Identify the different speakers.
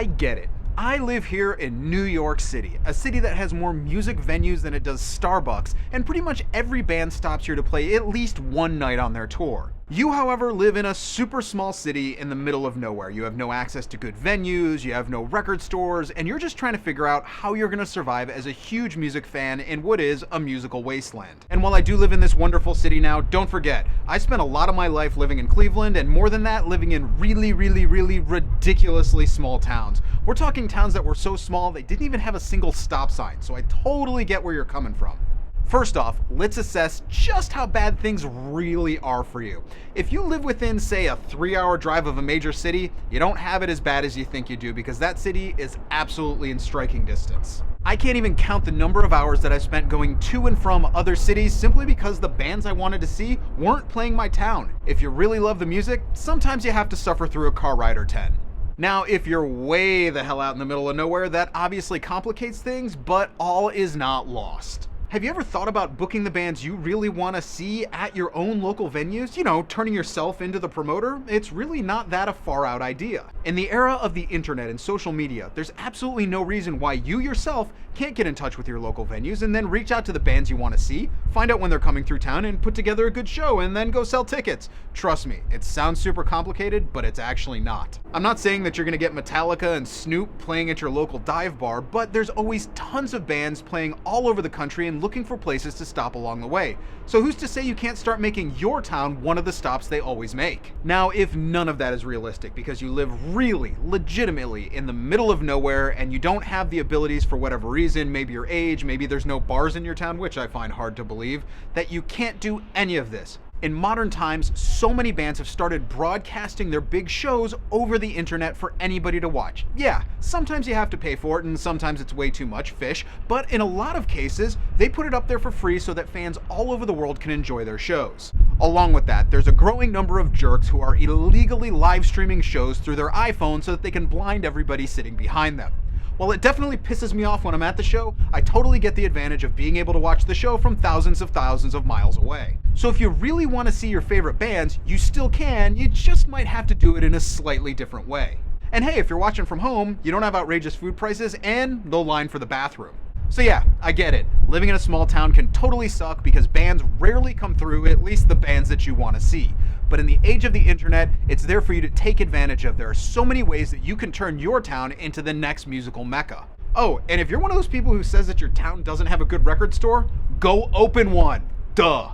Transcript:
Speaker 1: I get it. I live here in New York City, a city that has more music venues than it does Starbucks, and pretty much every band stops here to play at least one night on their tour. You, however, live in a super small city in the middle of nowhere. You have no access to good venues, you have no record stores, and you're just trying to figure out how you're gonna survive as a huge music fan in what is a musical wasteland. And while I do live in this wonderful city now, don't forget, I spent a lot of my life living in Cleveland, and more than that, living in really ridiculously small towns. We're talking towns that were so small they didn't even have a single stop sign, so I totally get where you're coming from. First off, let's assess just how bad things really are for you. If you live within, say, a 3-hour drive of a major city, you don't have it as bad as you think you do because that city is absolutely in striking distance. I can't even count the number of hours that I've spent going to and from other cities simply because the bands I wanted to see weren't playing my town. If you really love the music, sometimes you have to suffer through a car ride or 10. Now, if you're way the hell out in the middle of nowhere, that obviously complicates things, but all is not lost. Have you ever thought about booking the bands you really want to see at your own local venues? You know, turning yourself into the promoter? It's really not that a far out idea. In the era of the internet and social media, there's absolutely no reason why you yourself can't get in touch with your local venues and then reach out to the bands you want to see, find out when they're coming through town and put together a good show and then go sell tickets. Trust me, it sounds super complicated, but it's actually not. I'm not saying that you're going to get Metallica and Snoop playing at your local dive bar, but there's always tons of bands playing all over the country and looking for places to stop along the way. So who's to say you can't start making your town one of the stops they always make? Now, if none of that is realistic because you live really, legitimately in the middle of nowhere and you don't have the abilities for whatever reason, maybe your age, maybe there's no bars in your town, which I find hard to believe, that you can't do any of this. In modern times, so many bands have started broadcasting their big shows over the internet for anybody to watch. Yeah, sometimes you have to pay for it and sometimes it's way too much fish, but in a lot of cases, they put it up there for free so that fans all over the world can enjoy their shows. Along with that, there's a growing number of jerks who are illegally live streaming shows through their iPhone so that they can blind everybody sitting behind them. While it definitely pisses me off when I'm at the show, I totally get the advantage of being able to watch the show from thousands of miles away. So if you really want to see your favorite bands, you still can, you just might have to do it in a slightly different way. And hey, if you're watching from home, you don't have outrageous food prices and no line for the bathroom. So yeah, I get it. Living in a small town can totally suck because bands rarely come through, at least the bands that you want to see. But in the age of the internet, it's there for you to take advantage of. There are so many ways that you can turn your town into the next musical mecca. Oh, and if you're one of those people who says that your town doesn't have a good record store, go open one. Duh.